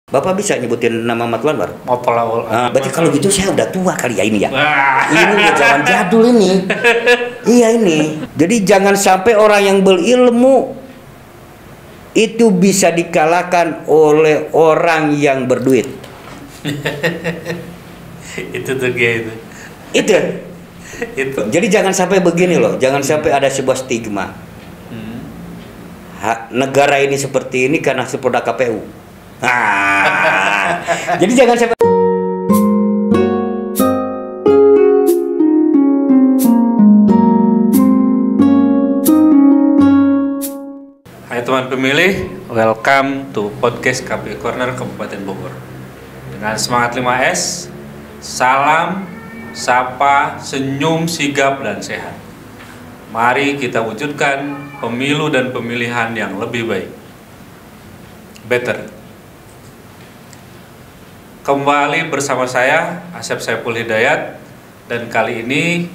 Bapak bisa nyebutin nama Mat Lanwar? Berarti kalau gitu saya udah tua kali ya ini ya. Ini udah zaman jadul ini. Iya ini. Jadi jangan sampai orang yang berilmu itu bisa dikalahkan oleh orang yang berduit. Itu tuh gitu. Itu. Jadi jangan sampai begini loh. Jangan sampai ada sebuah stigma. Negara ini seperti ini karena produk KPU. Jadi jangan sampai. Hai teman pemilih, welcome to podcast KPU Corner Kabupaten Bogor. Dengan semangat 5S, salam, sapa, senyum, sigap, dan sehat. Mari kita wujudkan pemilu dan pemilihan yang lebih baik. Better. Kembali bersama saya, Asep Saiful Hidayat, dan kali ini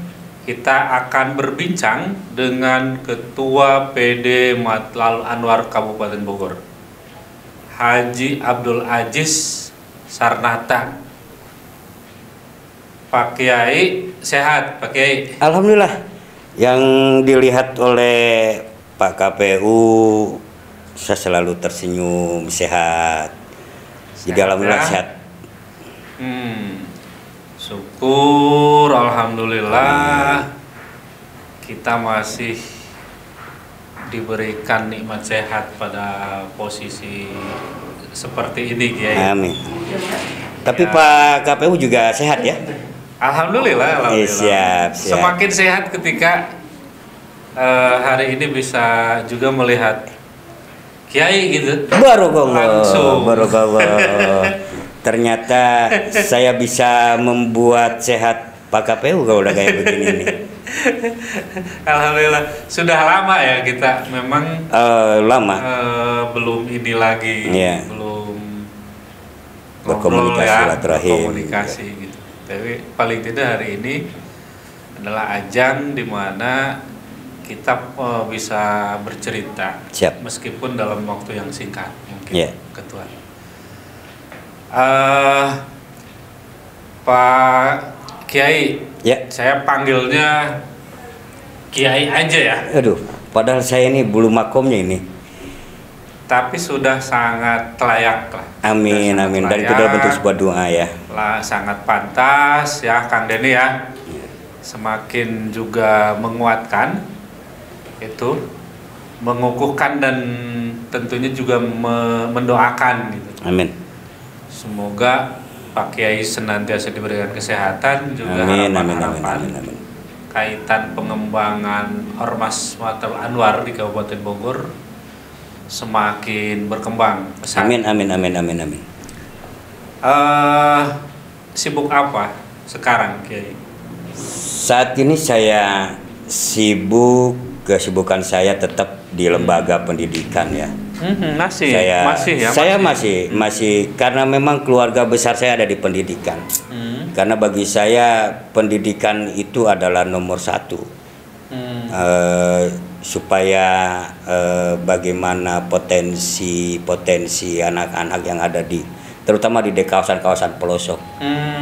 kita akan berbincang dengan Ketua PD Mat Lanwar Kabupaten Bogor, Haji Abdul Aziz Sarnata. Pak Kiai, sehat Pak Kiai? Alhamdulillah. Yang dilihat oleh Pak KPU, saya selalu tersenyum, sehat. Jadi alhamdulillah sehat. Syukur, alhamdulillah. Kita masih diberikan nikmat sehat pada posisi seperti ini, Kiai. Amin. Tapi ya. Pak KPU juga sehat ya? Alhamdulillah, alhamdulillah. Siap. Semakin sehat ketika hari ini bisa juga melihat Kiai gitu. Barokallah. Ternyata saya bisa membuat sehat Pak KPU kalau udah kayak begini nih. Alhamdulillah. Sudah lama ya kita memang lama. Belum ini lagi, belum berkomunikasi, berkomunikasi gitu. Tapi paling tidak hari ini adalah ajang di mana kita bisa bercerita. Siap. Meskipun dalam waktu yang singkat mungkin, Ketua. Pak Kiai, saya panggilnya Kiai aja ya. Aduh, padahal saya ini bulu makomnya ini. Tapi sudah sangat layak lah. Amin, amin. Dan itu dalam bentuk sebuah doa ya. Sangat pantas ya, Kang Denny ya. Semakin juga menguatkan itu, mengukuhkan dan tentunya juga mendoakan gitu. Amin. Semoga Pak Kiai senantiasa diberikan kesehatan juga harapan kaitan pengembangan Ormas Mat Lanwar di Kabupaten Bogor semakin berkembang pesat. Amin. Sibuk apa sekarang, Kiai? Saat ini saya sibuk, kesibukan saya tetap di lembaga pendidikan ya. Saya masih karena memang keluarga besar saya ada di pendidikan. Karena bagi saya pendidikan itu adalah nomor satu. Supaya bagaimana potensi anak-anak yang ada terutama di kawasan-kawasan pelosok.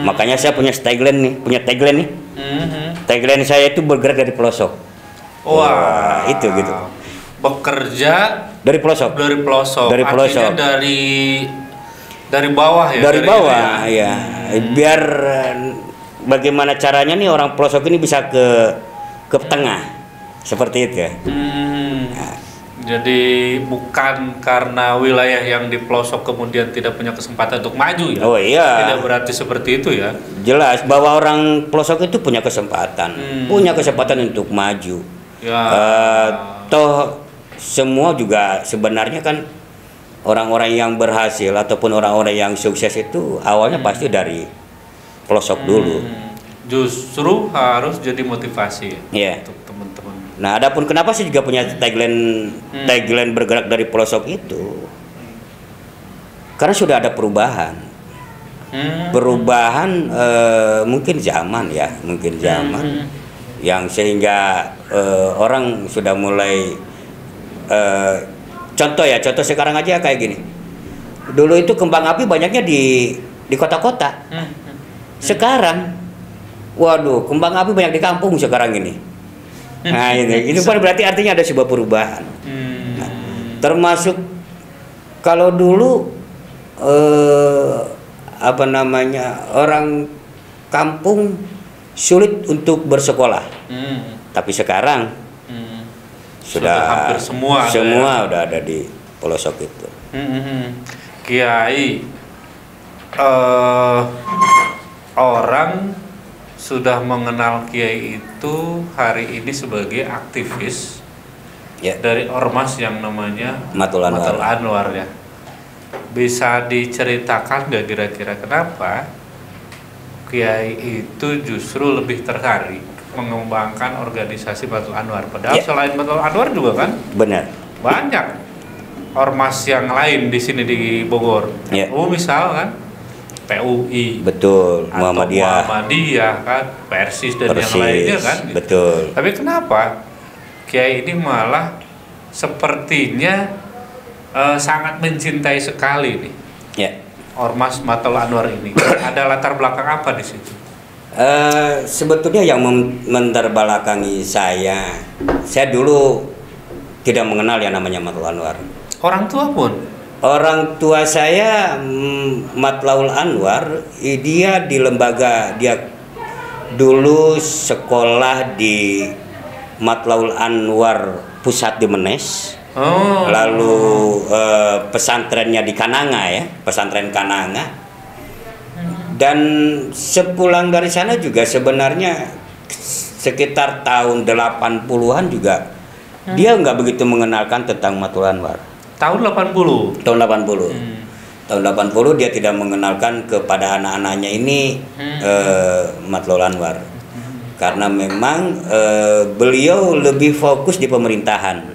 Makanya saya punya tagline nih. Tagline saya itu bergerak dari pelosok. Wah, itu gitu. Bekerja dari pelosok. Artinya dari bawah ya. Dari bawah ya. Biar bagaimana caranya nih orang pelosok ini bisa ke tengah. Seperti itu ya. Jadi bukan karena wilayah yang di pelosok kemudian tidak punya kesempatan untuk maju ya. Oh iya. Tidak berarti seperti itu ya. Jelas bahwa orang pelosok itu punya kesempatan. Punya kesempatan untuk maju. Ya. Toh semua juga sebenarnya kan orang-orang yang berhasil ataupun orang-orang yang sukses itu awalnya pasti dari pelosok dulu. Justru harus jadi motivasi untuk teman-teman. Nah, adapun kenapa sih juga punya tagline bergerak dari pelosok itu? Karena sudah ada perubahan. Mungkin zaman yang sehingga orang sudah mulai contoh sekarang aja kayak gini. Dulu itu kembang api banyaknya di kota-kota. Sekarang, waduh, kembang api banyak di kampung sekarang ini. Nah, itu kan berarti artinya ada sebuah perubahan. Nah, termasuk kalau dulu orang kampung sulit untuk bersekolah, tapi sekarang sudah hampir semua udah ada di pelosok itu. Kiai, orang sudah mengenal Kiai itu hari ini sebagai aktivis dari ormas yang namanya Matul Anwar ya. Bisa diceritakan nggak kira-kira kenapa Kiai itu justru lebih tertarik mengembangkan organisasi Matul Anwar? Padahal selain Matul Anwar juga kan banyak ormas yang lain di sini di Bogor. Misal kan PUI, betul, Muhammadiyah kan, Persis dan yang lainnya kan. Betul. Tapi kenapa Kiai ini malah sepertinya sangat mencintai sekali nih ormas Matul Anwar ini? Ada latar belakang apa di situ? Sebetulnya yang menterbelakangi saya dulu tidak mengenal yang namanya Matul Anwar. Orang tua pun? Orang tua saya Matlaul Anwar, dia di lembaga, dia dulu sekolah di Matlaul Anwar Pusat di Menes. Lalu pesantrennya di Kananga ya, pesantren Kananga. Dan sepulang dari sana juga sebenarnya sekitar tahun 80-an juga dia nggak begitu mengenalkan tentang Matul Anwar. Tahun 80? Tahun 80. Tahun 80 dia tidak mengenalkan kepada anak-anaknya ini Matul Anwar. Karena memang beliau lebih fokus di pemerintahan.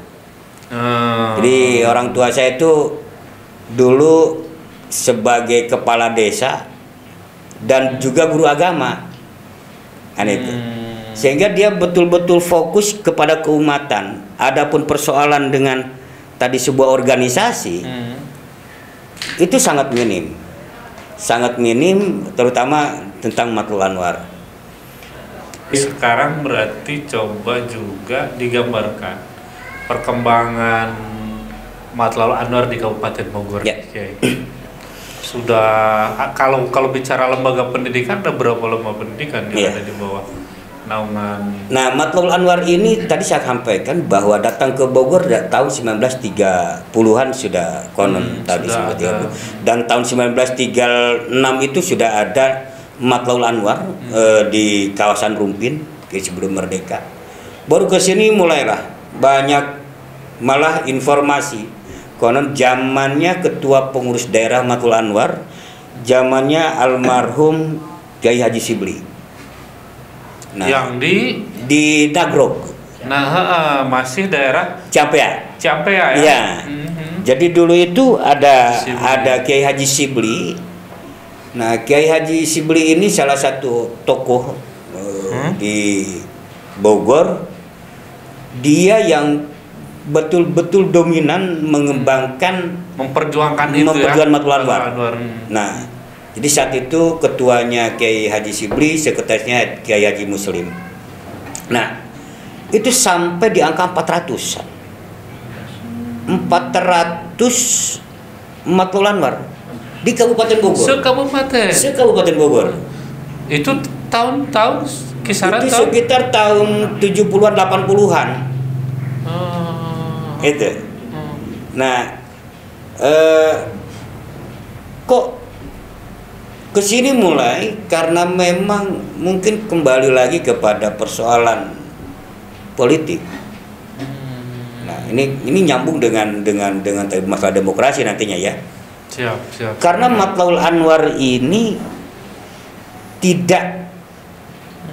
Jadi orang tua saya itu dulu sebagai kepala desa dan juga guru agama. Kan itu. Sehingga dia betul-betul fokus kepada keumatan. Adapun persoalan dengan tadi sebuah organisasi itu sangat minim, terutama tentang Matul Anwar. Sekarang berarti coba juga digambarkan perkembangan Matul Anwar di Kabupaten Bogor. Sudah kalau bicara lembaga pendidikan, ada berapa lembaga pendidikan yang ada di bawah naungan? Nah, Matul Anwar ini tadi saya sampaikan bahwa datang ke Bogor tahun 1930-an sudah konon tadi seperti itu. Dan tahun 1936 itu sudah ada Matul Anwar di kawasan Rumpin sebelum merdeka. Baru ke sini mulailah banyak malah informasi. Konon zamannya ketua pengurus daerah Matul Anwar, zamannya almarhum Kiai Haji Sibli. Nah, yang di Nagrog. Nah, masih daerah Ciampea ya. Iya. Jadi dulu itu ada Kiai Haji Sibli. Nah, Kiai Haji Sibli ini salah satu tokoh di Bogor. Dia yang betul-betul dominan memperjuangkan Matul Anwar. Nah, jadi saat itu ketuanya Kiai Haji Sibli, sekretarisnya Kiai Haji Muslim. Nah, itu sampai di angka 400 Matul Anwar di Kabupaten Bogor. Sekabupaten Bogor. Itu tahun-tahun kisaran itu sekitar tahun 70-an 80-an. Itu. Nah, kok kesini mulai karena memang mungkin kembali lagi kepada persoalan politik. Nah, ini nyambung dengan masalah demokrasi nantinya ya. Siap. Karena Matul Anwar ini tidak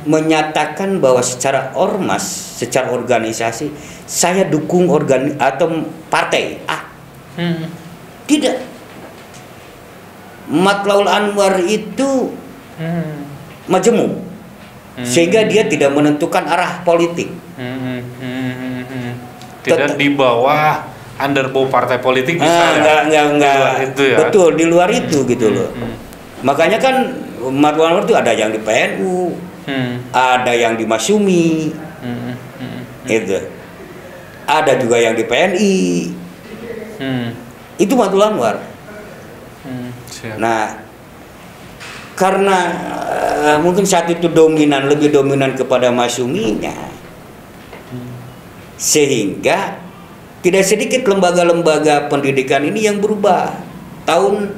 menyatakan bahwa secara ormas, secara organisasi saya dukung atau partai A. Tidak. Matul Anwar itu majemuk, sehingga dia tidak menentukan arah politik. Tidak di bawah underbow partai politik misalnya. Enggak. Itu ya. Betul, di luar itu gitu loh. Makanya kan Matlul Anwar itu ada yang di PNU, ada yang di Masyumi, itu, ada juga yang di PNI. Itu Matlul Anwar. Nah, karena mungkin saat itu lebih dominan kepada Masyuminya, sehingga tidak sedikit lembaga-lembaga pendidikan ini yang berubah. Tahun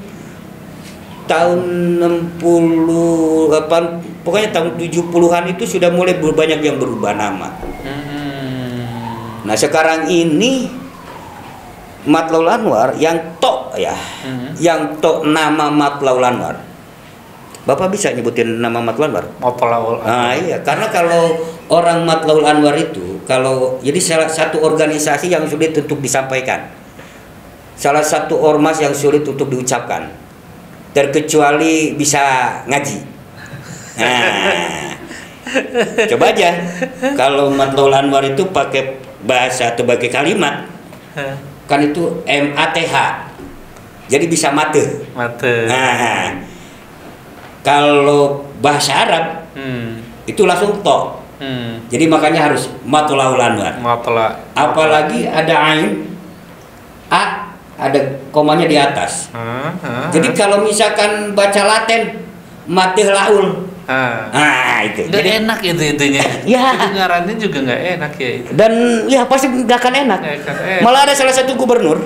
60 pokoknya tahun 70-an itu sudah mulai banyak yang berubah nama. Nah, sekarang ini Matlul Anwar yang tok ya, yang tok nama Matlul Anwar. Bapak bisa nyebutin nama Matlul Anwar? Iya, karena kalau orang Matlul Anwar itu, jadi salah satu organisasi yang sulit untuk disampaikan, salah satu ormas yang sulit untuk diucapkan, terkecuali bisa ngaji. Nah, coba aja kalau Matlul Anwar itu pakai bahasa atau pakai kalimat, kan itu MATH, jadi bisa mate. Nah, kalau bahasa Arab itu langsung to. Jadi makanya harus Matlul Anwar. Apalagi ada ain, a, ada komanya di atas. Jadi kalau misalkan baca Latin Matih Laul. Itu. Jadi enak itu intinya. Ya. Kedengarannya juga nggak enak ya itu. Dan ya pasti nggak akan enak. Malah ada salah satu gubernur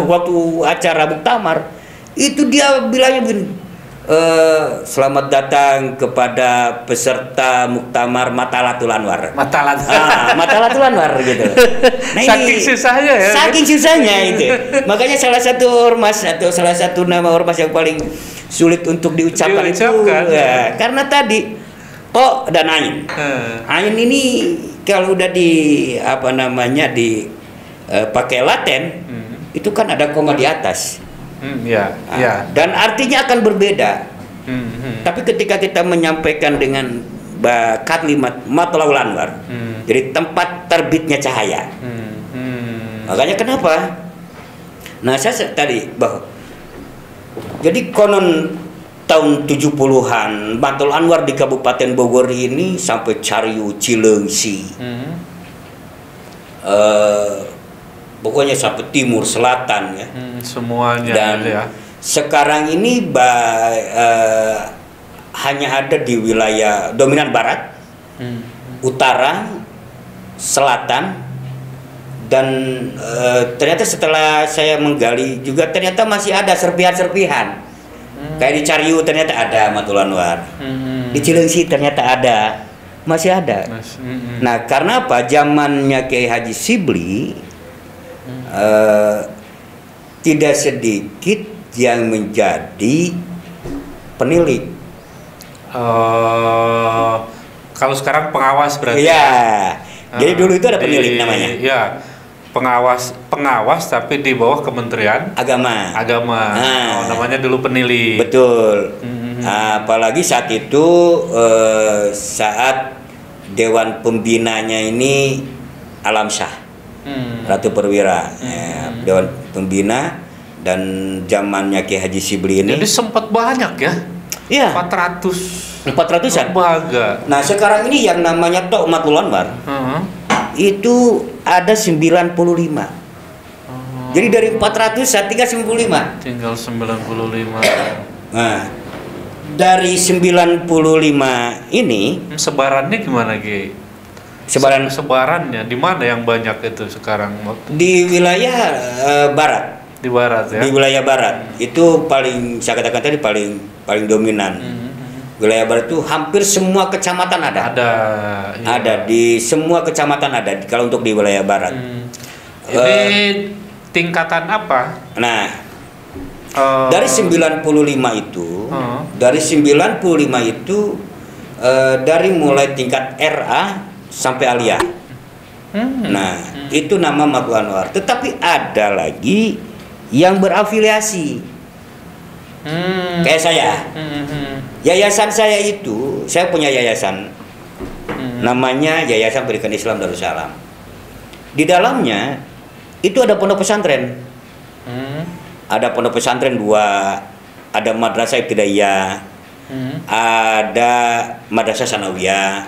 waktu acara muktamar itu dia bilangnya begini, selamat datang kepada peserta muktamar Matalatul Anwar. Matalatul Anwar gitu. Nah, saking susahnya ya. Saking susahnya itu. Makanya salah satu ormas atau salah satu nama ormas yang paling sulit untuk diucapkan itu ya, karena tadi to dan ain. Ain ini kalau udah pakai Latin itu kan ada koma di atas. Dan artinya akan berbeda. Tapi ketika kita menyampaikan dengan kalimat Matlul Anwar, jadi tempat terbitnya cahaya. Makanya kenapa? Nah, saya tadi bahwa jadi konon tahun 70-an Matlul Anwar di Kabupaten Bogor ini sampai Cariu, Cileungsi, pokoknya sampai timur, selatan ya. Semuanya. Dan ya. Sekarang ini hanya ada di wilayah dominan barat, utara, selatan, dan ternyata setelah saya menggali juga ternyata masih ada serpihan-serpihan. Kayak di Cariu ternyata ada Matlul Anwar. Di Cileungsi ternyata ada, masih ada. Nah, karena apa? Zamannya Kiai Haji Shibli tidak sedikit yang menjadi penilik. Kalau sekarang pengawas berarti. Iya. Jadi dulu itu ada penilik namanya. Iya. Pengawas tapi di bawah Kementerian Agama. Namanya dulu penilik. Betul. Apalagi saat itu saat Dewan Pembinanya ini Alam Shah, Ratu Perwira, Dewan Pembina, dan zamannya Kiai Haji Shibli ini. Jadi sempat banyak ya? Iya. 400-an. Lembaga. Nah, sekarang ini yang namanya Tok Matlul Anwar itu ada 95. Jadi dari 400 tinggal 95. Tinggal 95. Nah, dari 95 ini sebarannya gimana, Ki? Sebarannya di mana yang banyak itu sekarang? Di wilayah barat. Di barat ya. Di wilayah barat itu paling, saya katakan tadi, paling dominan. Wilayah barat itu hampir semua kecamatan ada. Ada di semua kecamatan ada kalau untuk di wilayah barat. Ini tingkatan apa? Nah, dari 95 itu, dari mulai tingkat RA sampai Aliyah. Nah, itu nama Matlul Anwar. Tetapi ada lagi yang berafiliasi. Kayak saya. Yayasan saya itu, saya punya yayasan. Namanya Yayasan Pendidikan Islam Darussalam. Di dalamnya itu ada pondok pesantren. Ada pondok pesantren 2, ada madrasah ibtidaiyah, ada madrasah sanawiyah,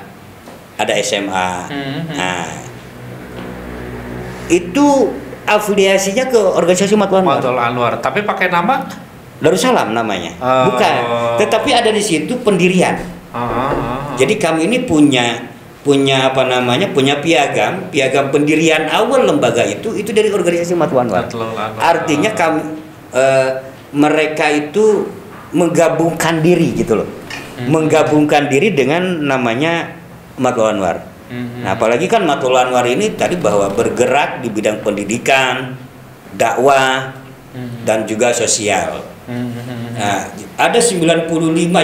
ada SMA. Nah, itu afiliasinya ke organisasi Matul Anwar. Matul Anwar, tapi pakai nama Darussalam namanya. Bukan, tetapi ada di situ pendirian. Jadi kami ini punya apa namanya, punya piagam pendirian awal lembaga itu dari organisasi Matul Anwar. Artinya kami mereka itu menggabungkan diri gitu loh. Menggabungkan diri dengan namanya Matul Anwar. Nah, apalagi kan Matul Anwar ini tadi bahwa bergerak di bidang pendidikan, dakwah, dan juga sosial. Nah, ada 95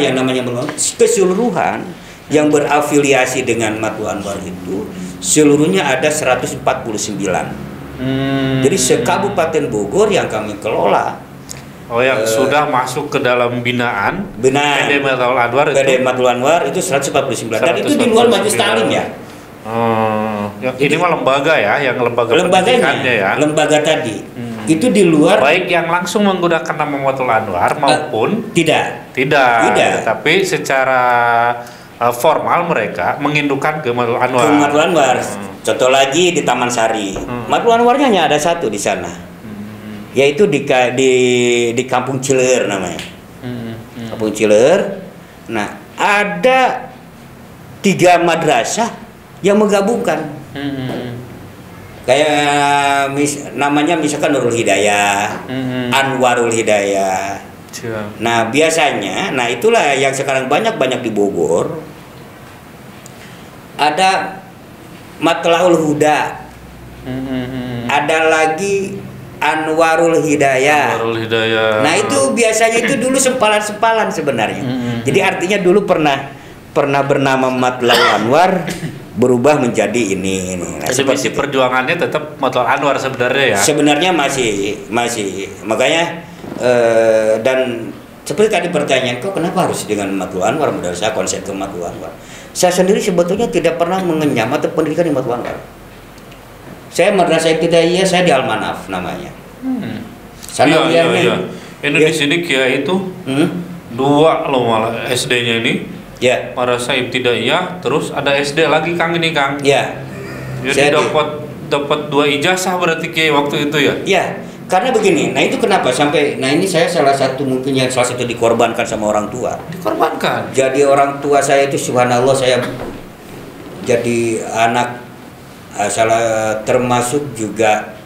yang namanya keseluruhan yang berafiliasi dengan Matul Anwar itu seluruhnya ada 149. Jadi sekabupaten Bogor yang kami kelola. Yang sudah masuk ke dalam binaan PD Matul Anwar itu. PD Matul Anwar itu 149. Dan itu di luar Majelis Ta'lim ya. Ini mah lembaga ya, yang lembaganya ya. Lembaga tadi. Itu di luar, baik yang langsung menggunakan nama Matul Anwar maupun tidak. Tapi secara formal mereka mengindukkan ke Matul Anwar. Contoh lagi di Taman Sari. Matul Anwarnya hanya ada 1 di sana. Yaitu di Kampung Ciler namanya. Kampung Ciler. Nah, ada 3 madrasah yang menggabungkan. Kayak namanya misalkan Nurul Hidayah, Anwarul Hidayah. Nah, biasanya, itulah yang sekarang banyak di Bogor. Ada Matlaul Huda. Ada lagi Anwarul Hidayah. Nah, itu biasanya itu dulu sempalan sebenarnya. Jadi artinya dulu pernah bernama Matlaul Anwar, berubah menjadi ini. Nah, seperti perjuangannya tetap Matul Anwar sebenarnya ya. Sebenarnya masih. Makanya dan seperti tadi pertanyaan, kok kenapa harus dengan Matul Anwar? Menurut saya konsep ke Matul Anwar. Saya sendiri sebetulnya tidak pernah mengenyam atau pendidikan di Matul Anwar. Saya madrasah ibtidaiyah, saya di Al-Manaf namanya. Iya. Ini di sini Kia itu 2 loh malah SD-nya ini. Ya. Madrasah ibtidaiyah, terus ada SD lagi Kang ini Kang. Ya. Jadi dapat 2 ijazah berarti Kiai waktu itu ya? Ya, karena begini. Nah, itu kenapa sampai ini saya salah satu dikorbankan sama orang tua. Dikorbankan. Jadi orang tua saya itu subhanallah, saya jadi anak salah termasuk juga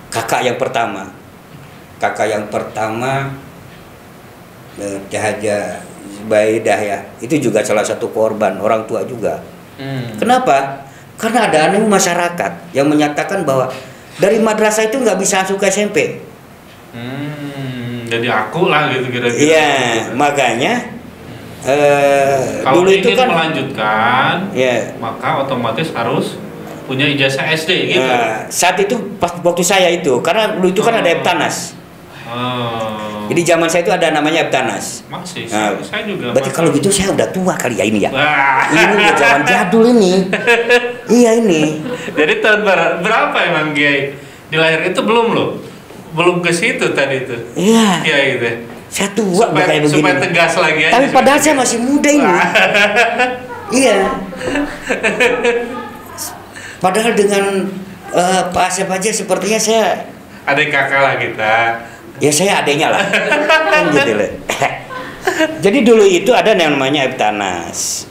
kakak yang pertama. Haja Baidah ya, itu juga salah satu korban orang tua juga. Kenapa? Karena ada aneh masyarakat yang menyatakan bahwa dari madrasah itu nggak bisa masuk ke SMP. Jadi aku lah gitu kira-kira. Iya, makanya kalau dulu itu kan melanjutkan, maka otomatis harus punya ijazah SD gitu. Saat itu pas waktu saya itu, karena dulu itu kan ada Eptanas. Jadi zaman saya itu ada namanya Eptanas. Masih, saya juga. Berarti kalau gitu saya udah tua kali ya ini ya. Ini udah zaman jadul ini. Iya ini. Jadi tahun berapa emang Kiai? Di lahir itu belum loh. Belum ke situ tadi itu. Iya. Iya gitu. Saya tua kayak begini. Supaya tegas lagi aja. Tapi padahal saya masih muda ini. Iya. Padahal dengan Pak Asep aja sepertinya saya adik kakak lah kita. Ya saya adanya lah. Kan gitu loh. Jadi dulu itu ada yang namanya Eptanas.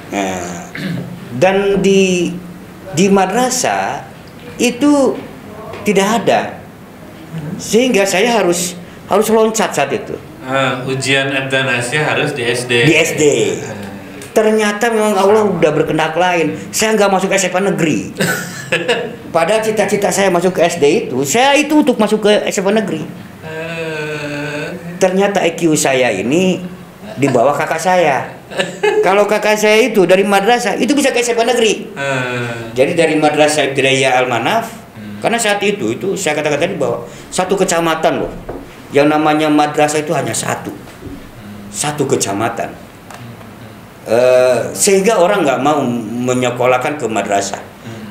Nah, dan di madrasah itu tidak ada. Sehingga saya harus loncat saat itu. Ujian Eptanasnya harus di SD. Di SD. Ternyata memang Allah udah berkehendak lain. Saya nggak masuk SMA negeri. Padahal cita-cita saya masuk ke SD itu, saya itu untuk masuk ke SMA negeri. Ternyata IQ saya ini di bawah kakak saya. Kalau kakak saya itu dari madrasah itu bisa ke SMA negeri. Jadi dari madrasah ibtidaiyah Al-Manaf, karena saat itu saya katakan tadi bahwa satu kecamatan loh, yang namanya madrasah itu hanya satu kecamatan. Sehingga orang nggak mau menyekolahkan ke madrasah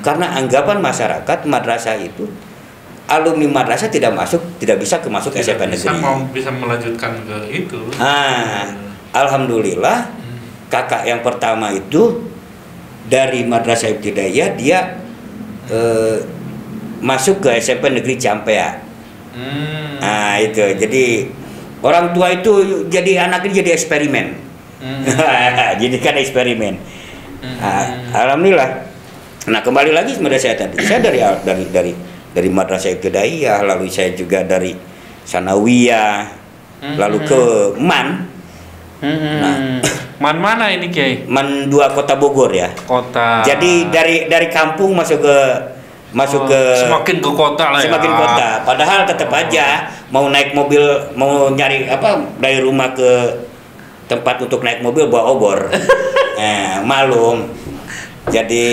Karena anggapan masyarakat madrasah itu alumni madrasah tidak bisa masuk SMP negeri. Bisa melanjutkan ke itu. Alhamdulillah kakak yang pertama itu dari madrasah ibtidaiyah dia masuk ke SMP negeri Campea. Nah itu jadi orang tua itu jadi anaknya jadi eksperimen. Jadi kan eksperimen. Alhamdulillah. Nah kembali lagi kepada saya tadi. Saya dari madrasah ibtidaiyah, lalu saya juga dari sanawiyah, lalu ke MAN. Nah, MAN mana ini Kiai? MAN 2 Kota Bogor ya. Kota. Jadi dari kampung masuk ke semakin ke kota lah ya. Semakin kota. Padahal tetap aja mau naik mobil, mau nyari dari rumah ke tempat untuk naik mobil bawa obor. Malum. Jadi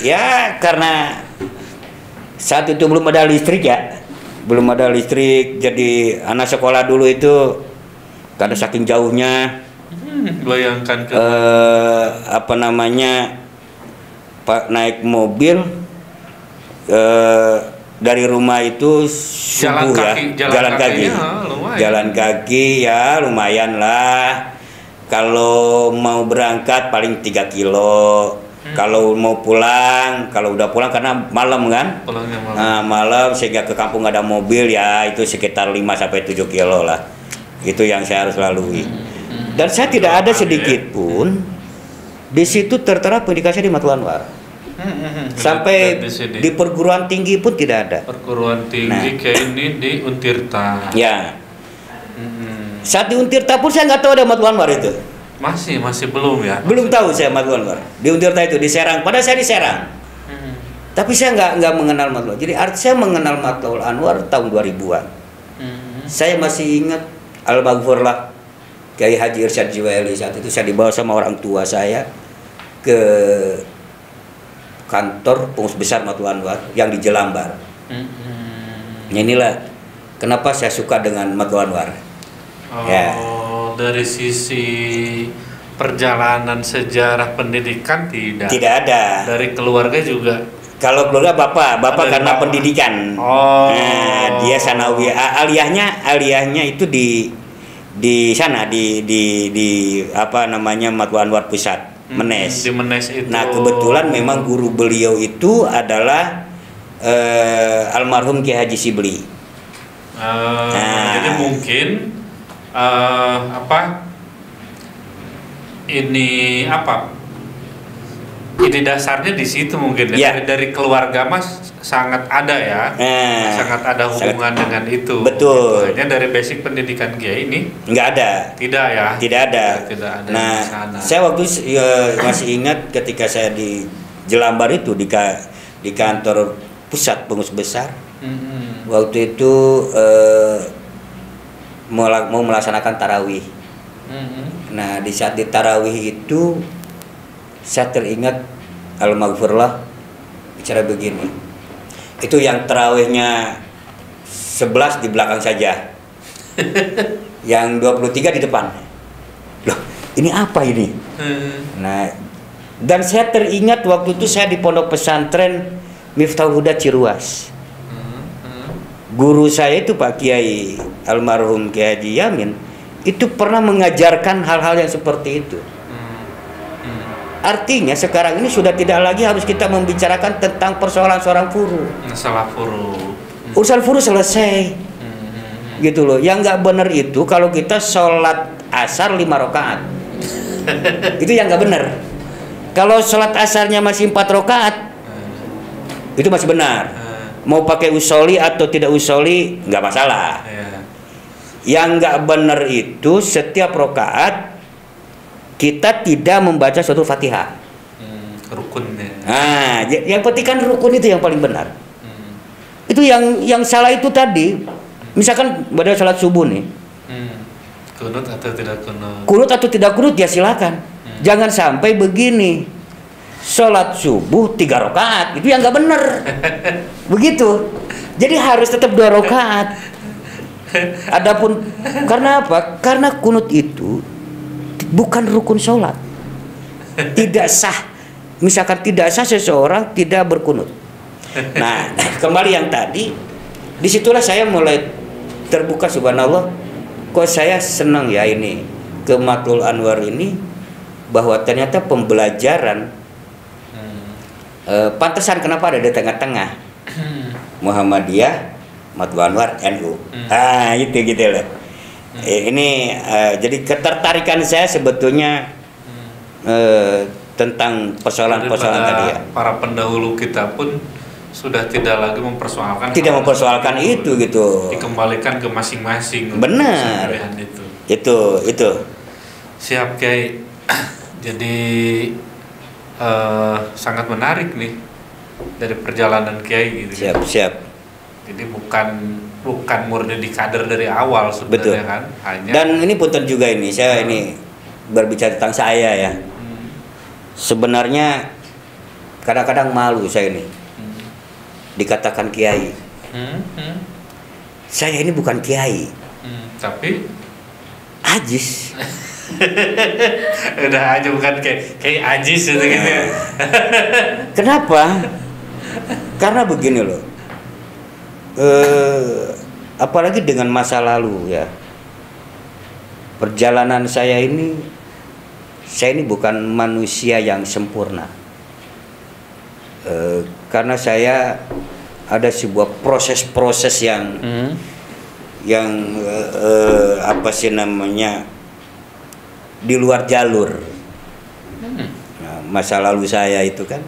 ya karena saat itu belum ada listrik ya. Jadi anak sekolah dulu itu karena saking jauhnya bayangkan ke Pak naik mobil dari rumah itu subuh jalan kaki ya lumayan lah. Kalau mau berangkat paling 3 kilo. Kalau mau pulang, kalau udah pulang karena malam kan, malam sehingga ke kampung ada mobil ya itu sekitar 5-7 kilo lah. Itu yang saya harus lalui. Dan saya tidak ada sedikit pun di situ tertera pendidikan saya di Matlul Anwar. Sampai di perguruan tinggi pun tidak ada. Perguruan tinggi kayak ini di Untirta. Ya. Saat di Untirta pun saya nggak tahu ada Matlul Anwar itu. Masih belum ya. Belum tahu saya Matlul Anwar. Di Untirta itu di Serang. Padahal saya di Serang. Tapi saya nggak mengenal Matlul. Jadi saya mengenal Matlul Anwar tahun 2000-an. Saya masih ingat almarhumlah Kiai Haji Irsyad Jiwaeli. Saat itu saya dibawa sama orang tua saya ke kantor pengurus besar Matlul Anwar yang di Jelambar. Inilah kenapa saya suka dengan Matlul Anwar. Dari sisi perjalanan sejarah pendidikan tidak ada. Dari keluarga juga. Kalau keluarga bapak karena pendidikan. Dia sanawiyah. Aliyahnya itu di sana di Matlul Anwar Pusat, Menes. Di Menes itu. Nah, kebetulan memang guru beliau itu adalah almarhum Kiai Haji Sibli. Jadi mungkin ide dasarnya di situ mungkin ya. Dari keluarga Mas sangat ada ya, sangat ada hubungan dengan itu. Betul. Hanya dari basic pendidikan Kiai ini nggak ada. Tidak ya. Tidak ada. Nah, saya waktu masih ingat ketika saya di Jelambar itu di kantor pusat pengurus besar. Waktu itu mau melaksanakan tarawih. Nah di saat di tarawih itu saya teringat almarhumlah bicara begini. Itu yang tarawihnya 11 di belakang saja, yang 23 di depan. Loh ini apa ini? Nah dan saya teringat waktu itu saya di pondok pesantren Miftahul Huda Ciruas. Guru saya itu Pak Kiai almarhum Kiai Haji Yamin itu pernah mengajarkan hal-hal yang seperti itu. Artinya sekarang ini sudah tidak lagi harus kita membicarakan tentang persoalan seorang furu. Masalah furu. Urusan furu selesai. Gitu loh. Yang nggak benar itu kalau kita sholat asar 5 rakaat. Itu yang nggak benar. Kalau sholat asarnya masih 4 rakaat, itu masih benar. Mau pakai usoli atau tidak usoli nggak masalah. Yang nggak benar itu setiap rakaat kita tidak membaca suatu Fatihah. Rukunnya. Nah, yang penting kan rukun itu yang paling benar. Itu yang salah itu tadi. Misalkan pada salat subuh nih. Kunut atau tidak kunut? Kunut atau tidak kunut ya silakan. Jangan sampai begini. Sholat subuh 3 rakaat itu yang nggak benar. Begitu. Jadi harus tetap 2 rakaat. Adapun karena apa? Karena kunut itu bukan rukun sholat. Tidak sah misalkan tidak sah seseorang tidak berkunut. Nah, kembali yang tadi, disitulah saya mulai terbuka, subhanallah, kok saya senang ya ini ke Matlul Anwar ini, bahwa ternyata pembelajaran pantesan kenapa ada di tengah-tengah Muhammadiyah, Matlul Anwar, NU. Itu gitu loh. Ini jadi ketertarikan saya sebetulnya tentang persoalan-persoalan tadi ya. Para pendahulu kita pun sudah tidak lagi mempersoalkan. Tidak mempersoalkan itu gitu. Dikembalikan ke masing-masing. Benar. Itu. Siap Kiai. Jadi sangat menarik nih dari perjalanan Kiai gitu. Siap. Jadi bukan murni di kader dari awal sebenarnya. Betul. Kan. Dan ini punten juga ini saya ini berbicara tentang saya ya. Sebenarnya kadang-kadang malu saya ini dikatakan kiai. Saya ini bukan kiai. Tapi ajis. Udah aja bukan kayak ajis gitu ya. Kenapa? Karena begini loh. Apalagi dengan masa lalu ya. Perjalanan saya ini bukan manusia yang sempurna. Karena saya ada sebuah proses-proses yang apa sih namanya, di luar jalur. Nah, masa lalu saya itu kan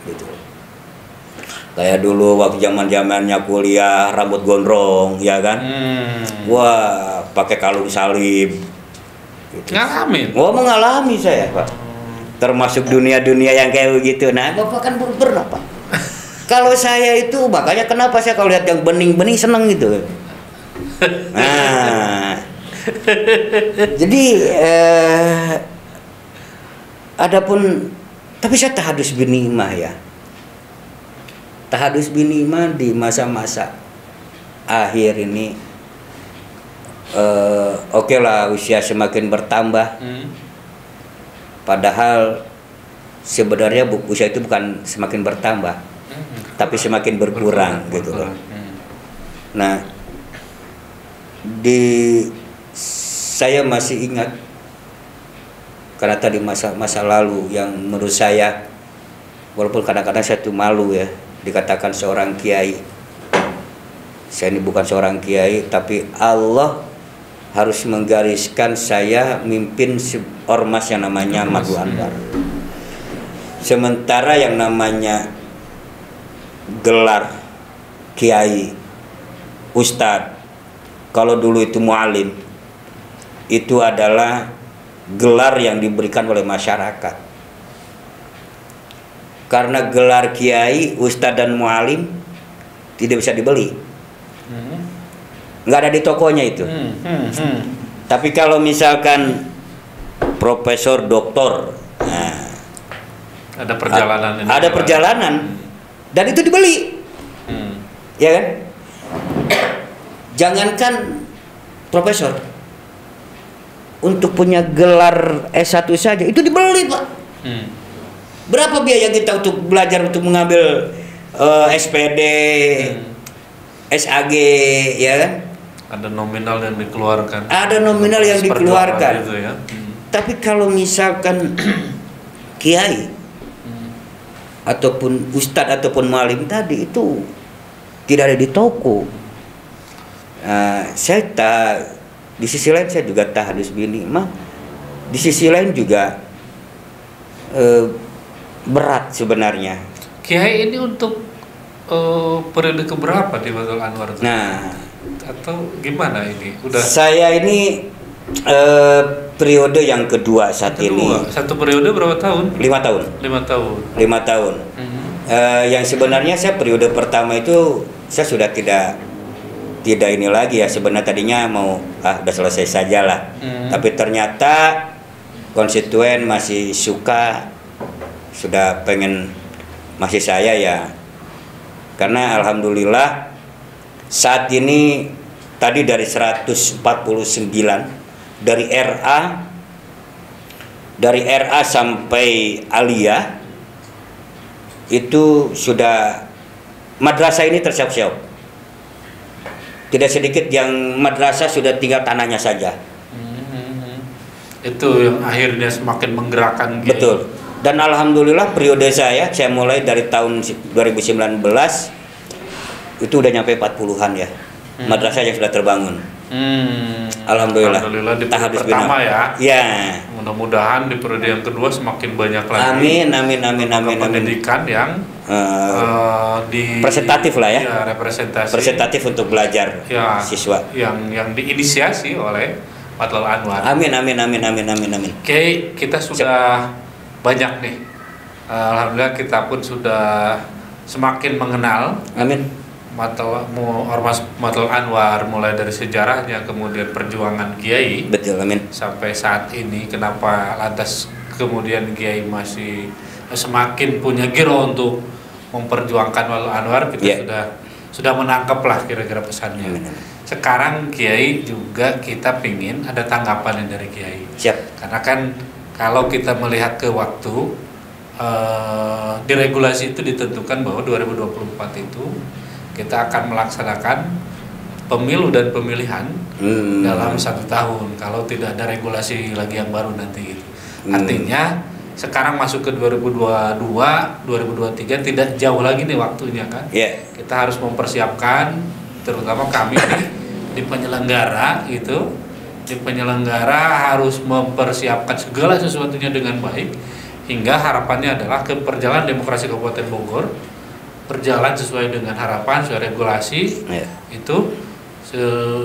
gitu. Kayak dulu waktu zamannya kuliah rambut gondrong ya kan. Wah, pakai kalung salib gitu. Ngalamin? Mengalami saya, Pak. Termasuk dunia-dunia yang kayak begitu. Nah, Bapak kan berapa? Kalau saya itu, makanya kenapa saya kalau lihat yang bening-bening seneng gitu. Nah, jadi adapun, tapi saya tahadus binimah ya. Tahadus binimah di masa-masa akhir ini. Oke lah, usia semakin bertambah. Padahal sebenarnya usia itu bukan semakin bertambah, tapi semakin berkurang gitu loh. Nah, saya masih ingat karena tadi masa lalu yang menurut saya, walaupun kadang-kadang saya tuh malu ya dikatakan seorang kiai. Saya ini bukan seorang kiai, tapi Allah harus menggariskan saya mimpin ormas yang namanya Matlul Anwar. Sementara yang namanya gelar kiai, ustadz, kalau dulu itu mualim, itu adalah gelar yang diberikan oleh masyarakat. Karena gelar kiai, ustadz dan mualim tidak bisa dibeli. Nggak ada di tokonya itu. Tapi kalau misalkan profesor, doktor, nah, ada perjalanan. Ada perjalanan, dan itu dibeli, ya kan? Jangankan profesor, untuk punya gelar S1 saja itu dibeli, Pak. Berapa biaya kita untuk belajar untuk mengambil SPD, SAG, ya kan? Ada nominal yang dikeluarkan. Ada nominal yang dikeluarkan. Gitu ya. Tapi kalau misalkan kiai ataupun ustadz ataupun mualim tadi itu tidak ada di toko. Saya di sisi lain saya juga tahadus binimah. Di sisi lain juga berat sebenarnya. Kiai ini untuk periode keberapa di Matlul Anwar? Nah, atau gimana ini? Saya ini periode yang kedua saat ini. Satu periode berapa tahun? 5 tahun. 5 tahun. Yang sebenarnya saya periode pertama itu saya sudah tidak ini lagi ya, sebenarnya tadinya mau udah selesai saja lah. Tapi ternyata konstituen masih suka, sudah pengen masih saya ya. Karena alhamdulillah saat ini tadi dari 149 dari RA sampai Aliyah itu sudah madrasah ini tersiap-siap. Tidak sedikit yang madrasah sudah tinggal tanahnya saja. Itu yang akhirnya semakin menggerakkan. Betul. Dan alhamdulillah periode saya mulai dari tahun 2019 itu udah nyampe 40-an ya. Madrasah yang sudah terbangun. Alhamdulillah di periode pertama ya. Ya. Mudah-mudahan di periode yang kedua semakin banyak lagi. Amin. Pendidikan yang di presentatif lah ya. Ya, representasi. Presentatif untuk belajar ya, siswa. Yang diinisiasi oleh Matlul Anwar. Amin. Oke, kita sudah banyak nih. Alhamdulillah kita pun sudah semakin mengenal. Amin. Ormas Matlul Anwar, mulai dari sejarahnya, kemudian perjuangan Kiai. Betul, amin. Sampai saat ini, kenapa lantas kemudian Kiai masih semakin punya giro untuk memperjuangkan Matlul Anwar, kita sudah menangkap lah kira-kira pesannya. Amin. Sekarang Kiai juga kita pingin ada tanggapan dari Kiai. Siap. Karena kan kalau kita melihat ke waktu, di regulasi itu ditentukan bahwa 2024 itu kita akan melaksanakan pemilu dan pemilihan dalam 1 tahun kalau tidak ada regulasi lagi yang baru nanti gitu. Artinya sekarang masuk ke 2022, 2023 tidak jauh lagi nih waktunya kan. Kita harus mempersiapkan, terutama kami di penyelenggara gitu. Di penyelenggara harus mempersiapkan segala sesuatunya dengan baik, hingga harapannya adalah ke perjalanan demokrasi Kabupaten Bogor berjalan sesuai dengan harapan, sesuai regulasi, itu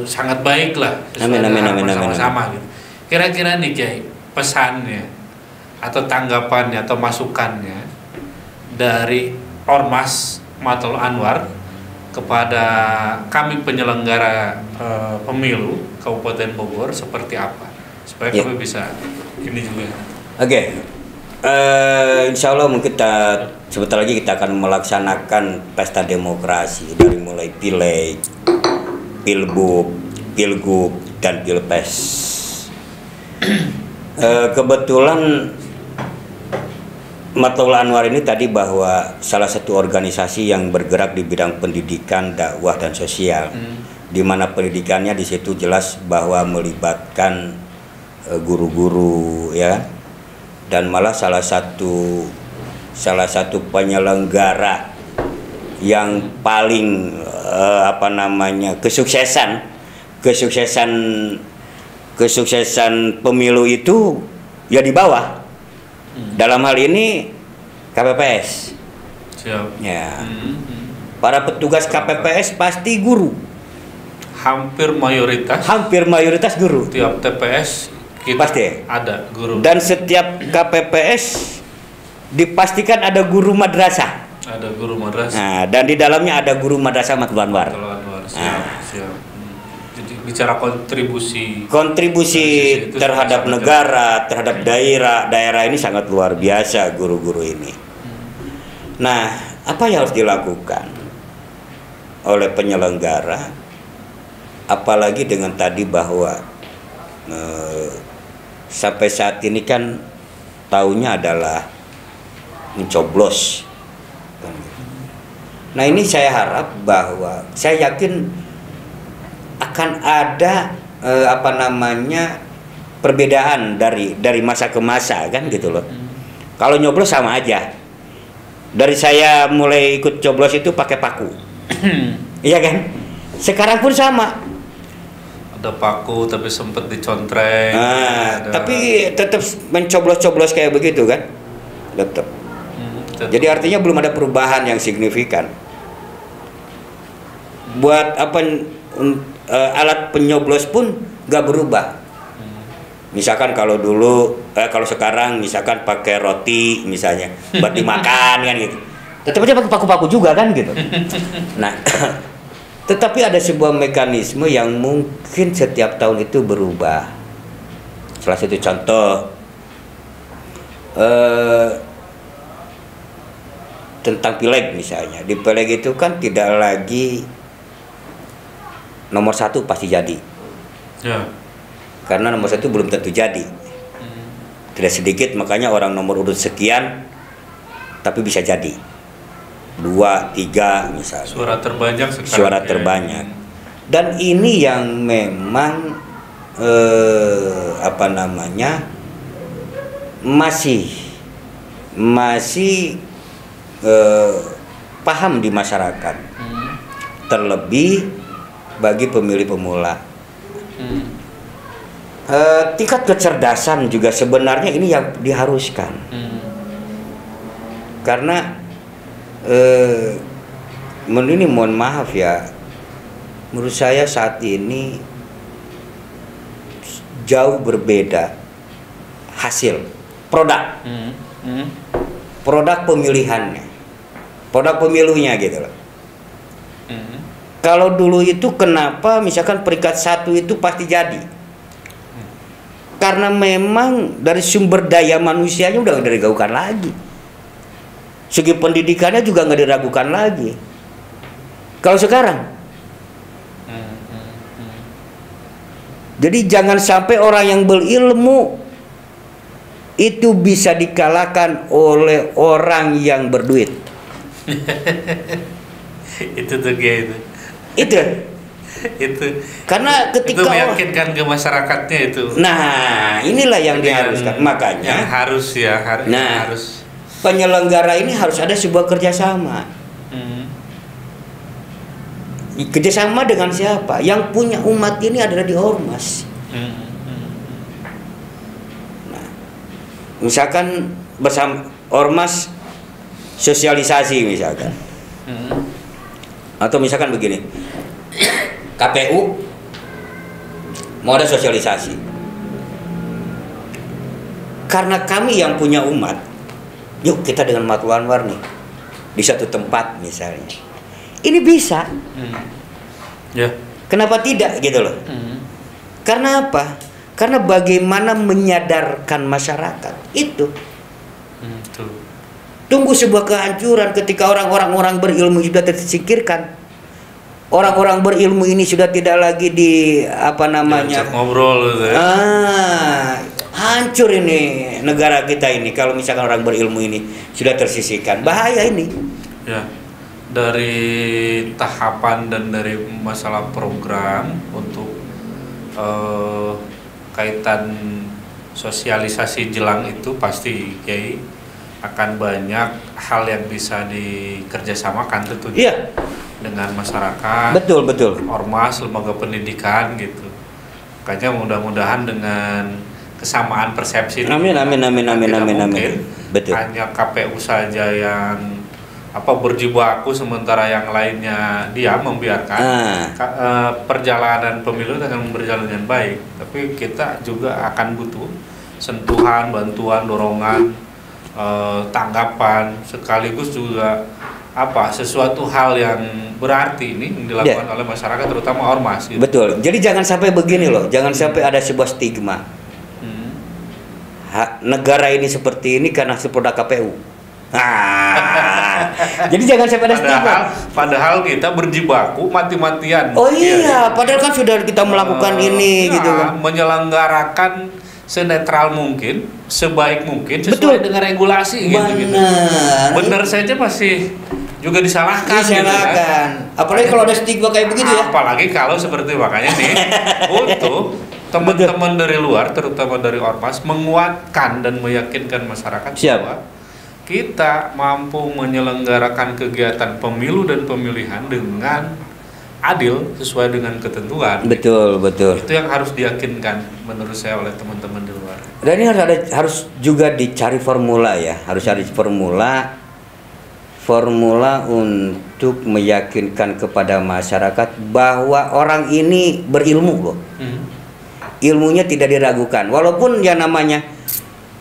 sangat baik lah, sesuai dengan sama-sama gitu. Kira-kira nih Kiai, pesannya atau tanggapannya atau masukannya dari Ormas Matlul Anwar kepada kami penyelenggara pemilu Kabupaten Bogor seperti apa, supaya kami bisa ini juga. Insya Allah mungkin sebentar lagi kita akan melaksanakan pesta demokrasi dari mulai pileg, pilbub, pilgub, dan pilpres. Kebetulan Matlul Anwar ini tadi bahwa salah satu organisasi yang bergerak di bidang pendidikan, dakwah, dan sosial, di mana pendidikannya di situ jelas bahwa melibatkan guru-guru ya. Dan malah salah satu penyelenggara yang paling kesuksesan pemilu itu ya di bawah. Dalam hal ini KPPS. Siap. Ya. Para petugas KPPS pasti guru. Hampir mayoritas guru. Tiap TPS kita pasti ada guru. Dan setiap KPPS dipastikan ada guru madrasah. Ada guru madrasah. Nah, dan di dalamnya ada guru madrasah Matlul Anwar. Siap. Jadi bicara kontribusi terhadap negara, terhadap daerah ini sangat luar biasa guru-guru ini. Nah, apa yang harus dilakukan oleh penyelenggara? Apalagi dengan tadi bahwa sampai saat ini kan tahunnya adalah mencoblos. Nah, ini saya harap bahwa saya yakin akan ada perbedaan dari masa ke masa kan gitu loh. Kalau nyoblos sama aja. Dari saya mulai ikut coblos itu pakai paku. Iya kan? Sekarang pun sama. Ada paku tapi sempat dicontreng. Tapi tetap mencoblos-coblos kayak begitu kan? Tetap. Jadi artinya belum ada perubahan yang signifikan. Buat alat penyoblos pun nggak berubah. Misalkan kalau sekarang misalkan pakai roti misalnya buat dimakan kan gitu. Tetap aja pakai paku-paku juga kan gitu. Nah, tetapi ada sebuah mekanisme yang mungkin setiap tahun itu berubah. Salah satu contoh tentang pileg misalnya. Di pileg itu kan tidak lagi nomor 1 pasti jadi. Ya. Karena nomor 1 belum tentu jadi. Tidak sedikit makanya orang nomor urut sekian tapi bisa jadi. 2, 3 misalnya. Suara terbanyak sekarang. Suara terbanyak. Dan ini yang memang masih paham di masyarakat. Terlebih bagi pemilih pemula. Tingkat kecerdasan juga sebenarnya ini yang diharuskan. Karena ini mohon maaf ya, menurut saya saat ini jauh berbeda hasil produk pemilihannya, produk pemilunya gitu loh. Kalau dulu itu kenapa misalkan peringkat 1 itu pasti jadi, karena memang dari sumber daya manusianya udah nggak diragukan lagi, segi pendidikannya juga nggak diragukan lagi. Kalau sekarang, jadi jangan sampai orang yang berilmu itu bisa dikalahkan oleh orang yang berduit. Itu tuh gitu. Itu karena ketika itu meyakinkan ke masyarakatnya itu. Nah, inilah yang diharuskan. Makanya yang harus harus penyelenggara ini harus ada sebuah kerjasama. Kerjasama dengan siapa? Yang punya umat ini adalah di ormas. Nah, misalkan bersama ormas sosialisasi misalkan. Atau misalkan begini, KPU mau ada sosialisasi. Karena kami yang punya umat, yuk kita dengan Matul Anwar nih di satu tempat misalnya. Ini bisa. Kenapa tidak gitu loh? Karena apa? Karena bagaimana menyadarkan masyarakat itu. Tunggu sebuah kehancuran ketika orang-orang berilmu sudah tersingkirkan. Orang-orang berilmu ini sudah tidak lagi ngobrol gitu ya. Hancur ini negara kita ini kalau misalkan orang berilmu ini sudah tersisihkan. Bahaya ini. Ya. Dari tahapan dan dari masalah program untuk kaitan sosialisasi jelang itu pasti Kiai akan banyak hal yang bisa dikerjasamakan tentunya. Iya. Dengan masyarakat, betul, ormas, lembaga pendidikan gitu. Makanya mudah-mudahan dengan kesamaan persepsi. Amin. Betul. Hanya KPU saja yang berjibaku sementara yang lainnya diam membiarkan perjalanan pemilu akan berjalan dengan baik. Tapi kita juga akan butuh sentuhan, bantuan, dorongan, tanggapan, sekaligus juga sesuatu hal yang berarti ini yang dilakukan oleh masyarakat terutama ormas gitu. Betul. Jadi jangan sampai begini loh, jangan sampai ada sebuah stigma. Negara ini seperti ini karena produk KPU. Jadi jangan sampai ada stigma. Padahal kita berjibaku mati-matian. Oh iya, padahal kan sudah kita melakukan ini gitu kan. Menyelenggarakan senetral mungkin, sebaik mungkin sesuai dengan regulasi gitu. Benar saja masih juga disalahkan. Gitu kan? Apalagi kalau ada stigma kayak begitu ya. Apalagi kalau seperti makanya nih untuk teman-teman dari luar, terutama dari ormas, menguatkan dan meyakinkan masyarakat bahwa kita mampu menyelenggarakan kegiatan pemilu dan pemilihan dengan adil sesuai dengan ketentuan. Betul. Itu yang harus diyakinkan menurut saya oleh teman-teman di luar. Dan ini harus juga dicari formula ya, harus cari formula untuk meyakinkan kepada masyarakat bahwa orang ini berilmu loh. Ilmunya tidak diragukan. Walaupun yang namanya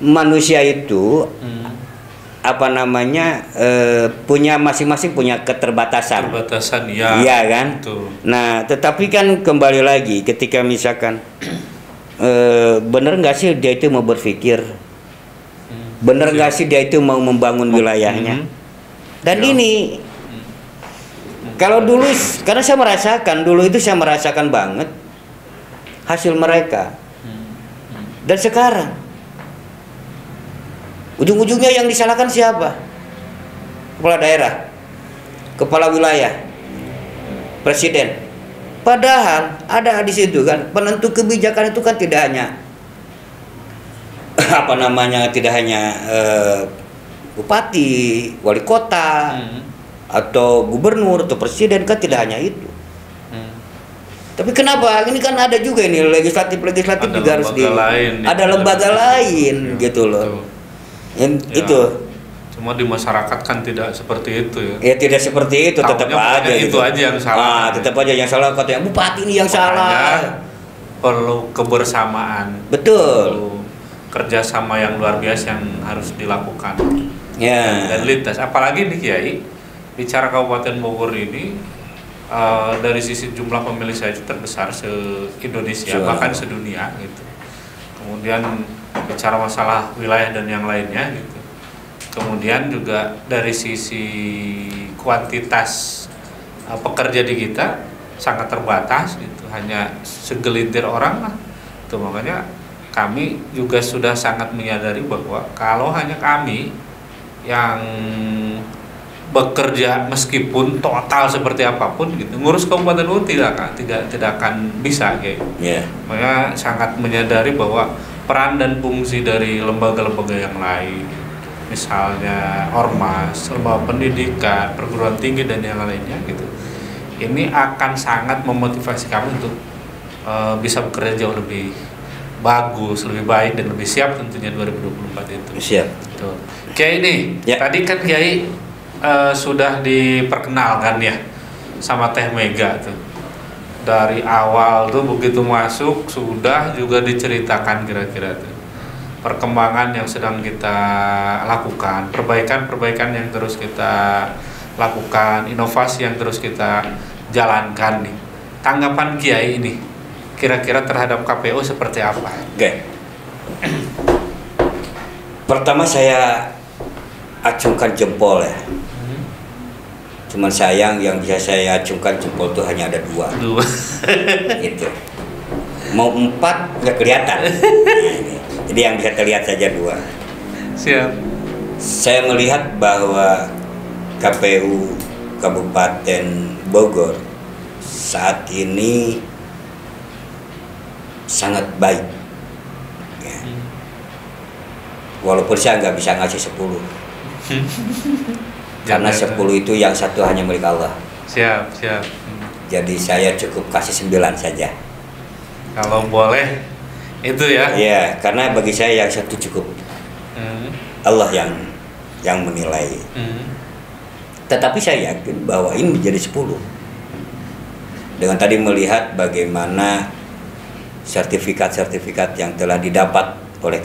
manusia itu punya masing-masing punya keterbatasan. Ya. Iya kan? Betul. Nah, tetapi kan kembali lagi ketika misalkan bener nggak sih dia itu mau berpikir, bener nggak sih dia itu mau membangun wilayahnya. Dan ini kalau dulu, karena saya merasakan banget hasil mereka. Dan sekarang ujung-ujungnya yang disalahkan siapa? Kepala daerah. kepala wilayah, presiden. Padahal ada di situ kan penentu kebijakan itu kan tidak hanya tidak hanya bupati, wali kota, atau gubernur atau presiden, kan tidak hanya itu. Tapi kenapa? Ini kan ada juga ini legislatif juga harus ada lembaga lain gitu loh. Itu. Cuma di masyarakat kan tidak seperti itu ya. Ya tidak seperti itu, tetap aja itu gitu. Aja yang salah. Tetap aja yang salah, katanya bupati ini yang salah. Perlu kebersamaan. Betul. Perlu kerjasama yang luar biasa yang harus dilakukan. Ya. Dan lintas. Apalagi nih Kiai, bicara Kabupaten Bogor ini dari sisi jumlah pemilih saya itu terbesar se-Indonesia, bahkan sedunia gitu. Kemudian bicara masalah wilayah dan yang lainnya gitu. Kemudian juga dari sisi kuantitas pekerja di kita sangat terbatas gitu, hanya segelintir orang lah. Itu makanya kami juga sudah sangat menyadari bahwa kalau hanya kami yang bekerja meskipun total seperti apapun gitu, ngurus kabupaten Bogor tidak akan bisa kayak. Makanya sangat menyadari bahwa peran dan fungsi dari lembaga-lembaga yang lain, misalnya ormas, lembaga pendidikan, perguruan tinggi dan yang lainnya gitu, ini akan sangat memotivasi kami untuk bisa bekerja jauh lebih bagus, lebih baik dan lebih siap tentunya 2024 itu. Siap. Tuh. Kiai ini, tadi kan Kiai sudah diperkenalkan ya sama Teh Mega tuh. Dari awal tuh begitu masuk sudah juga diceritakan kira-kira tuh perkembangan yang sedang kita lakukan, perbaikan yang terus kita lakukan, inovasi yang terus kita jalankan nih. Tanggapan Kiai ini kira-kira terhadap KPU seperti apa? Oke. Pertama saya acungkan jempol ya. Cuman sayang yang bisa saya acungkan jempol itu hanya ada dua. Gitu. Mau 4 nggak kelihatan. Jadi yang bisa terlihat saja 2. Siap. Saya melihat bahwa KPU Kabupaten Bogor saat ini sangat baik. Ya. Walaupun saya nggak bisa ngasih 10. Karena 10 itu yang satu hanya milik Allah. Siap. Jadi saya cukup kasih 9 saja. Kalau boleh itu ya. Iya, karena bagi saya yang satu cukup. Allah yang menilai. Tetapi saya yakin bahwa ini menjadi 10. Dengan tadi melihat bagaimana sertifikat-sertifikat yang telah didapat oleh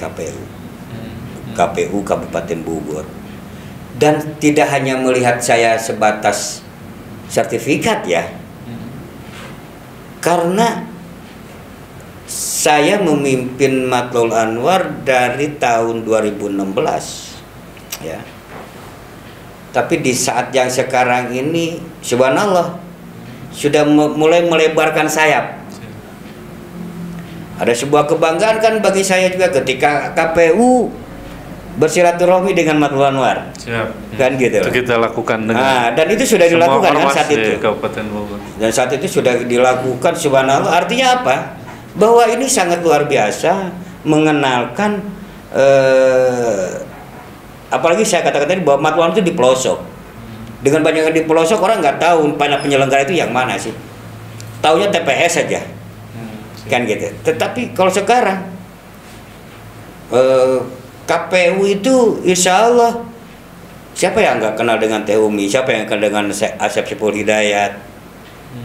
KPU Kabupaten Bogor. Dan tidak hanya melihat saya sebatas sertifikat ya, karena saya memimpin Matlul Anwar dari tahun 2016 ya. Tapi di saat yang sekarang ini subhanallah sudah mulai melebarkan sayap. Ada sebuah kebanggaan kan bagi saya juga ketika KPU bersilaturahmi dengan Matlul Anwar. Siap. Kan gitu. Itu kita lakukan dengan dan itu sudah dilakukan kan saat itu. Kabupaten Bogor. Dan saat itu sudah dilakukan subhanallah. Artinya apa? Bahwa ini sangat luar biasa mengenalkan apalagi saya katakan tadi bahwa Matlul Anwar itu di pelosok. Dengan banyaknya di pelosok orang nggak tahu penyelenggara itu yang mana sih. Taunya TPS saja. Kan gitu. Tetapi kalau sekarang KPU itu insya Allah siapa yang nggak kenal dengan Teh Umi, siapa yang kenal dengan Asep Sipul Hidayat,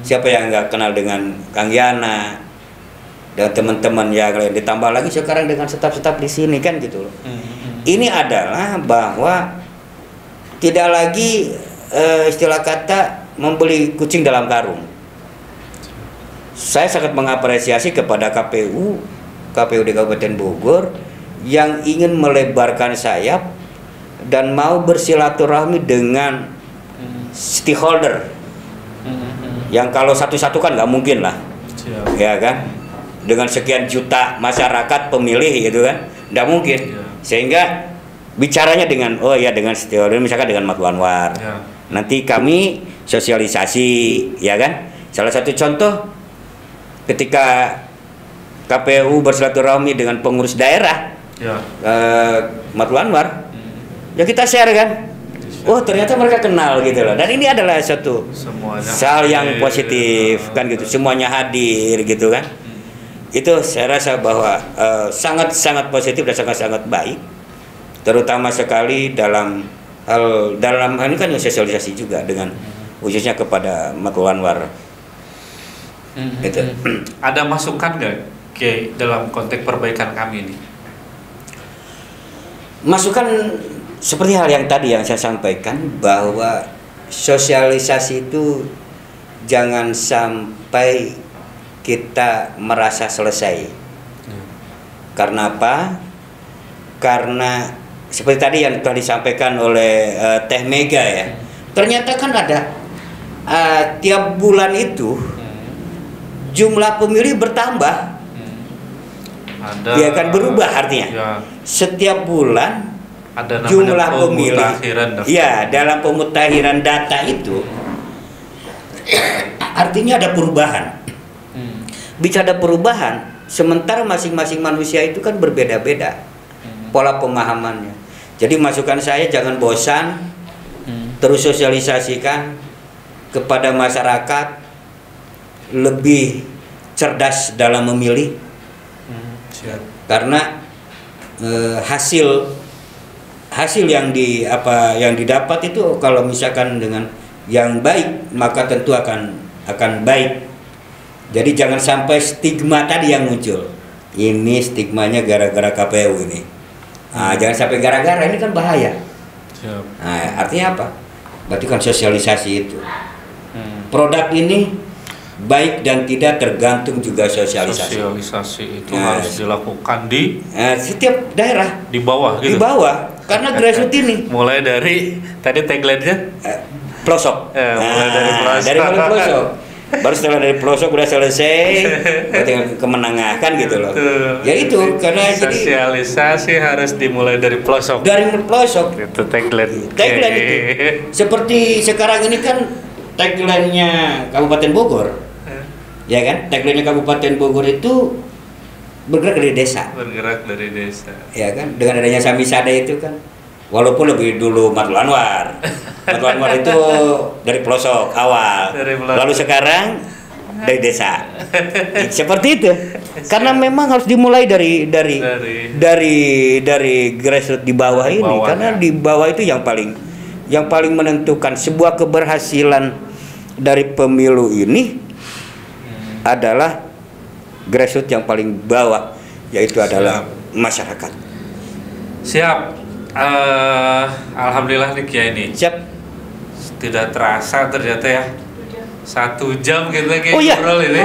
siapa yang nggak kenal dengan Kang Yana dan teman-teman yang lain, ditambah lagi sekarang dengan staf-staf di sini kan gitu loh. Ini adalah bahwa tidak lagi istilah kata membeli kucing dalam karung. Saya sangat mengapresiasi kepada KPU di Kabupaten Bogor yang ingin melebarkan sayap dan mau bersilaturahmi dengan stakeholder yang kalau satu-satu kan nggak mungkin lah. Ya kan, dengan sekian juta masyarakat pemilih gitu kan nggak mungkin. Sehingga bicaranya dengan dengan stakeholder misalkan dengan Matlul Anwar. Nanti kami sosialisasi, ya kan? Salah satu contoh ketika KPU bersilaturahmi dengan pengurus daerah, Ya. Matul Anwar, ya kita share kan. Oh ternyata mereka kenal gitu loh. Dan ini adalah satu Semuanya hal yang hadir. positif kan gitu. Semuanya hadir gitu kan. Itu saya rasa bahwa sangat-sangat positif dan sangat-sangat baik. Terutama sekali dalam hal ini kan sosialisasi juga dengan khususnya kepada Matul Anwar. Gitu. Ada masukan nggak Kiai dalam konteks perbaikan kami ini? Masukan seperti hal yang tadi yang saya sampaikan bahwa sosialisasi itu jangan sampai kita merasa selesai. Karena apa? Karena seperti tadi yang telah disampaikan oleh Teh Mega ya. Ternyata kan ada tiap bulan itu jumlah pemilih bertambah. Ada, Ya kan berubah artinya. Ya, Setiap bulan ada namanya jumlah pemilih. pemutakhiran daftar. Ya, dalam pemutakhiran data itu artinya ada perubahan. Bisa ada perubahan, sementara masing-masing manusia itu kan berbeda-beda pola pemahamannya. Jadi masukan saya jangan bosan, terus sosialisasikan kepada masyarakat lebih cerdas dalam memilih. Siap. Karena hasil yang didapat itu kalau misalkan dengan yang baik maka tentu akan baik. Jadi jangan sampai stigma tadi yang muncul. Ini stigmanya gara-gara KPU ini. Jangan sampai gara-gara, ini kan bahaya. Siap. Nah, artinya apa? Berarti kan sosialisasi itu. Produk ini baik dan tidak tergantung juga sosialisasi. Sosialisasi itu Nah, harus dilakukan di setiap daerah bawah gitu. di bawah, karena grassroots ini Mulai dari tadi tagline-nya pelosok. mulai dari pelosok. Dari pelosok. Baru setelah dari pelosok udah selesai, tinggal ke menengah kan gitu loh. Ya itu karena jadi Sosialisasi harus dimulai dari pelosok. dari pelosok. Itu tagline. Tagline itu. Seperti sekarang ini kan tagline-nya Kabupaten Bogor. Ya kan? Tagline-nya Kabupaten Bogor itu bergerak dari desa. Bergerak dari desa. Ya kan? Dengan adanya Samisada itu kan. Walaupun lebih dulu Matul Anwar. Matul Anwar itu dari pelosok awal. Dari pelosok. Lalu sekarang dari desa. Seperti itu. Karena memang harus dimulai dari grassroots di bawah ini. Bawah, Karena ya. di bawah itu yang paling menentukan sebuah keberhasilan dari pemilu ini adalah grassroots yang paling bawah, yaitu adalah masyarakat. Siap. Alhamdulillah nih Kiai ini. Siap. Tidak terasa ternyata ya. 1 jam kita kayak Oh, iya. ngobrol ini.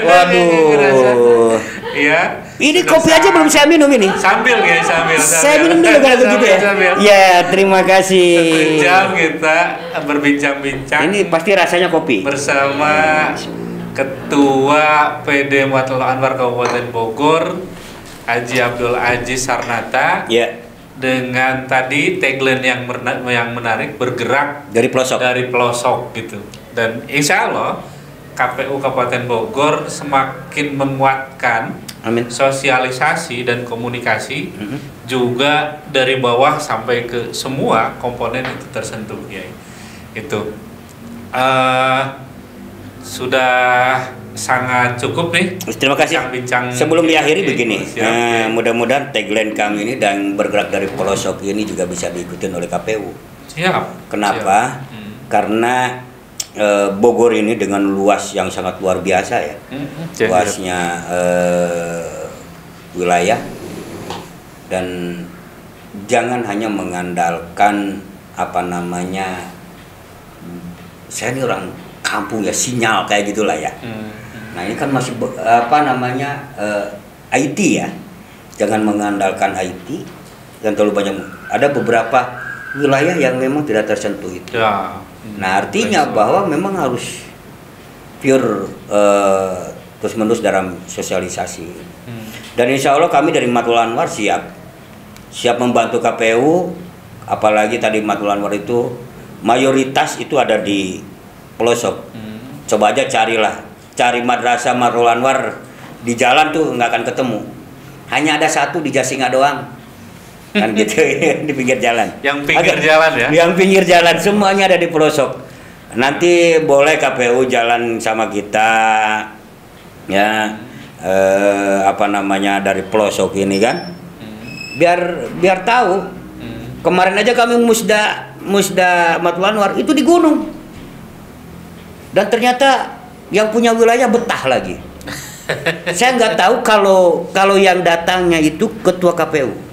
Waduh. Iya. Ini Sudah kopi aja belum saya minum ini. Sambil ya, sambil. Saya minum dulu kalau begitu ya. Sambil. Ya, terima kasih. 1 jam kita berbincang-bincang. Ini pasti rasanya kopi. Bersama Ketua PD Matul Anwar Kabupaten Bogor, Haji Abdul Aziz Sarnata. Ya, Dengan tadi tagline yang menarik, bergerak dari pelosok. dari pelosok gitu. Dan insya Allah KPU Kabupaten Bogor semakin menguatkan Amin. sosialisasi dan komunikasi juga dari bawah sampai ke semua komponen itu tersentuh ya. Itu sudah sangat cukup nih. Terima kasih. Bincang Sebelum diakhiri begini, Siap. mudah-mudahan tagline kami ini dan bergerak dari pelosok ini juga bisa diikutin oleh KPU. Siap. Kenapa? Siap. Karena Bogor ini dengan luas yang sangat luar biasa ya, Siap. luasnya wilayah, dan jangan hanya mengandalkan saya ini orang kampung ya, sinyal kayak gitulah ya. Nah ini kan masih IT ya, jangan mengandalkan IT dan terlalu banyak. Ada beberapa wilayah yang memang tidak tersentuh itu. Ya. Nah artinya bahwa memang harus pure terus-menerus dalam sosialisasi. Dan insya Allah kami dari Matul Anwar siap membantu KPU, apalagi tadi Matul Anwar itu mayoritas itu ada di pelosok. Coba aja cari Madrasah Marul Anwar di jalan tuh nggak akan ketemu. Hanya ada satu di Jasinga doang. Kan gitu di pinggir jalan. Yang pinggir jalan ya? Yang pinggir jalan semuanya ada di pelosok. Nanti boleh KPU jalan sama kita, ya dari pelosok ini kan, biar tahu. Kemarin aja kami Musda Marul Anwar itu di gunung, dan ternyata yang punya wilayah betah lagi. Saya nggak tahu kalau yang datangnya itu ketua KPU.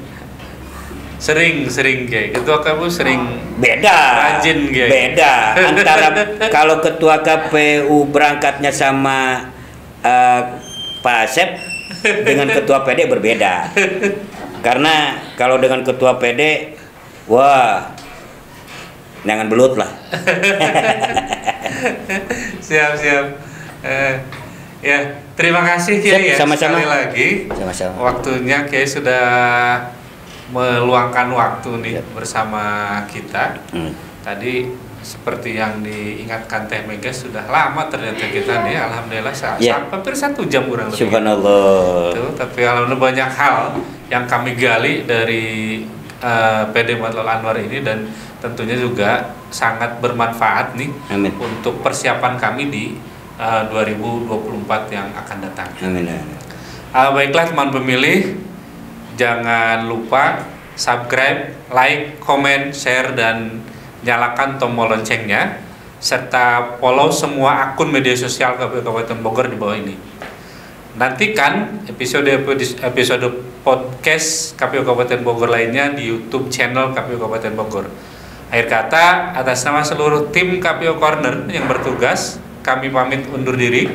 Sering kayak ketua KPU sering beda. Rajin kayak. Beda antara kalau ketua KPU berangkatnya sama Pak Asep dengan ketua PD berbeda. Karena kalau dengan ketua PD, wah, jangan belut lah. Siap. Ya, terima kasih Kiai ya. Sama-sama. Sekali lagi. Sama-sama. Waktunya Kiai sudah meluangkan waktu nih bersama kita. Tadi seperti yang diingatkan Teh Mega, sudah lama ternyata kita nih, alhamdulillah hampir 1 jam kurang lebih. Subhanallah. Tapi alhamdulillah banyak hal yang kami gali dari PD Marul Anwar ini, dan tentunya juga sangat bermanfaat nih. Amin. Untuk persiapan kami di 2024 yang akan datang. Amin. Baiklah teman pemilih, jangan lupa subscribe, like, comment, share, dan nyalakan tombol loncengnya, serta follow semua akun media sosial KPU Kabupaten Bogor di bawah ini. Nantikan episode podcast KPU Kabupaten Bogor lainnya di YouTube channel KPU Kabupaten Bogor. Akhir kata, atas nama seluruh tim KPU Corner yang bertugas, kami pamit undur diri.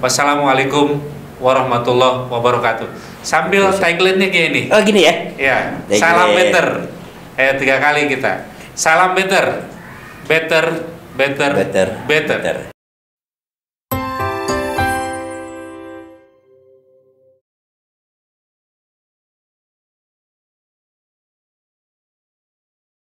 Wassalamualaikum warahmatullahi wabarakatuh. Sambil tagline-nya kayak ini. Oh gini ya? Ya, salam better. 3 kali kita. Salam better. Better.